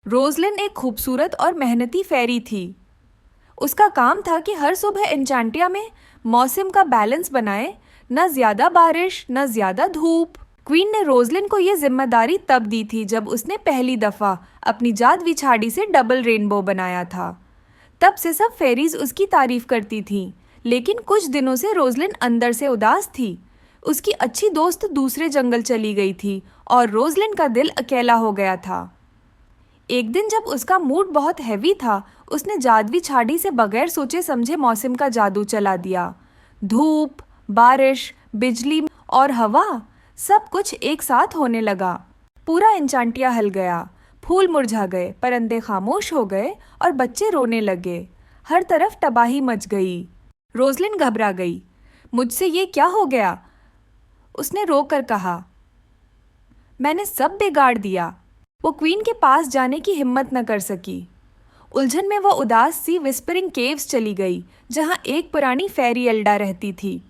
Roslin एक खूबसूरत और मेहनती फेरी थी। उसका काम था कि हर सुबह एन्चांटिया में मौसम का बैलेंस बनाए, न ज्यादा बारिश न ज्यादा धूप। क्वीन ने रोजलिन को ये जिम्मेदारी तब दी थी जब उसने पहली दफा अपनी जादुई छाड़ी से डबल रेनबो बनाया था। तब से सब फेरीज उसकी तारीफ करती थीं, लेकिन कुछ दिनों से रोजलिन अंदर से उदास थी। उसकी अच्छी दोस्त दूसरे जंगल चली गई थी और रोजलिन का दिल अकेला हो गया था। एक दिन जब उसका मूड बहुत हैवी था, उसने जादुई छाड़ी से बगैर सोचे समझे मौसम का जादू चला दिया। धूप, बारिश, बिजली और हवा, सब कुछ एक साथ होने लगा। पूरा एन्चांटिया हिल गया, फूल मुरझा गए, परिंदे खामोश हो गए और बच्चे रोने लगे। हर तरफ तबाही मच गई। रोजलिन घबरा गई। मुझसे ये क्या हो गया? उसने रो कर कहा। मैंने सब बिगाड़ दिया। वो क्वीन के पास जाने की हिम्मत न कर सकी। उलझन में वो उदास सी विस्परिंग केव्स चली गई, जहाँ एक पुरानी फेरी एल्डा रहती थी।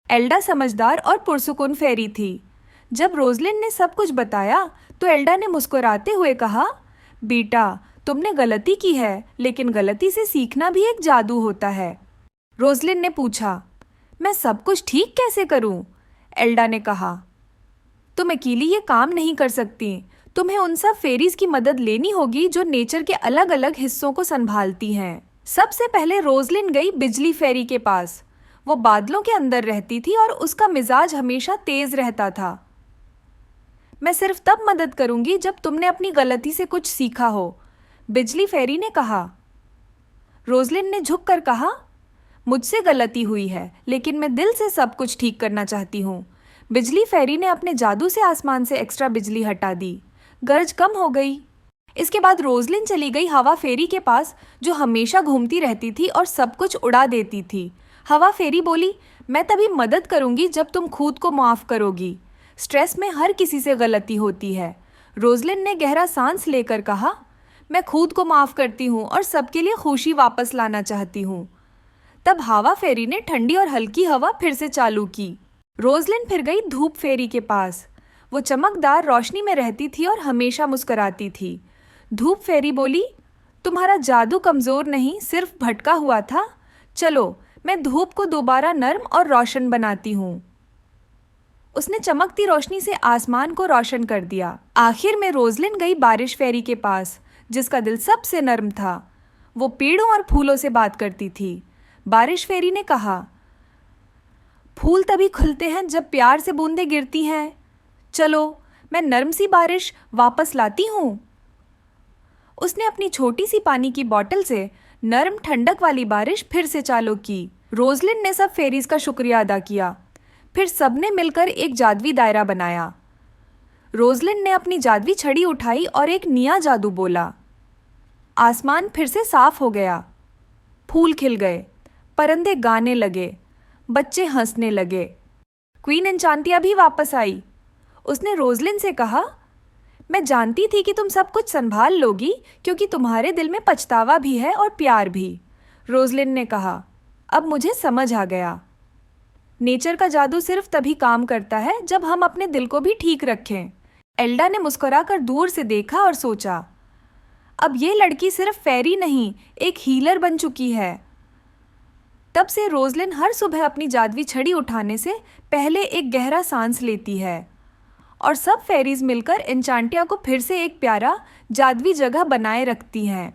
एल्डा समझदार और पुरसुकून फेरी थी। जब रोजलिन ने सब कुछ बताया तो एल्डा ने मुस्कुराते हुए कहा, बेटा, तुमने गलती की है, लेकिन गलती से सीखना भी एक जादू होता है। रोजलिन ने पूछा, मैं सब कुछ ठीक कैसे करूं? एल्डा ने कहा, तुम अकेली ये काम नहीं कर सकती। तुम्हें उन सब फेरीज की मदद लेनी होगी जो नेचर के अलग अलग हिस्सों को संभालती हैं। सबसे पहले रोजलिन गई बिजली फेरी के पास। वो बादलों के अंदर रहती थी और उसका मिजाज हमेशा तेज रहता था। मैं सिर्फ तब मदद करूंगी जब तुमने अपनी गलती से कुछ सीखा हो, बिजली फेरी ने कहा। रोजलिन ने झुक कर कहा, मुझसे गलती हुई है, लेकिन मैं दिल से सब कुछ ठीक करना चाहती हूँ। बिजली फेरी ने अपने जादू से आसमान से एक्स्ट्रा बिजली हटा दी। गरज कम हो गई। इसके बाद रोजलिन चली गई हवा फेरी के पास, जो हमेशा घूमती रहती थी और सब कुछ उड़ा देती थी। हवा फेरी बोली, मैं तभी मदद करूंगी जब तुम खुद को माफ़ करोगी। स्ट्रेस में हर किसी से गलती होती है। रोजलिन ने गहरा सांस लेकर कहा, मैं खुद को माफ़ करती हूँ और सबके लिए खुशी वापस लाना चाहती हूँ। तब हवा फेरी ने ठंडी और हल्की हवा फिर से चालू की। रोजलिन फिर गई धूप फेरी के पास। वो चमकदार रोशनी में रहती थी और हमेशा मुस्कुराती थी। धूप फेरी बोली, तुम्हारा जादू कमज़ोर नहीं, सिर्फ भटका हुआ था। चलो, मैं धूप को दोबारा नर्म और रोशन बनाती हूँ। उसने चमकती रोशनी से आसमान को रोशन कर दिया। आखिर में रोजलिन गई बारिश फेरी के पास, जिसका दिल सबसे नर्म था। वो पेड़ों और फूलों से बात करती थी। बारिश फेरी ने कहा, फूल तभी खुलते हैं जब प्यार से बूंदें गिरती हैं। चलो, मैं नर्म सी बारिश वापस लाती हूँ। उसने अपनी छोटी सी पानी की बोतल से नरम ठंडक वाली बारिश फिर से चालू की। रोजलिन ने सब फेरीज का शुक्रिया अदा किया। फिर सबने मिलकर एक जादुई दायरा बनाया। रोजलिन ने अपनी जादुई छड़ी उठाई और एक नया जादू बोला। आसमान फिर से साफ हो गया। फूल खिल गए, परिंदे गाने लगे, बच्चे हंसने लगे। क्वीन एन्चांटिया भी वापस आई। उसने रोजलिन से कहा, मैं जानती थी कि तुम सब कुछ संभाल लोगी, क्योंकि तुम्हारे दिल में पछतावा भी है और प्यार भी। रोजलिन ने कहा, अब मुझे समझ आ गया। नेचर का जादू सिर्फ तभी काम करता है जब हम अपने दिल को भी ठीक रखें। एल्डा ने मुस्कुराकर दूर से देखा और सोचा, अब ये लड़की सिर्फ फेरी नहीं, एक हीलर बन चुकी है। तब से रोजलिन हर सुबह अपनी जादुई छड़ी उठाने से पहले एक गहरा सांस लेती है और सब फेरीज मिलकर एन्चांटिया को फिर से एक प्यारा जादुई जगह बनाए रखती हैं।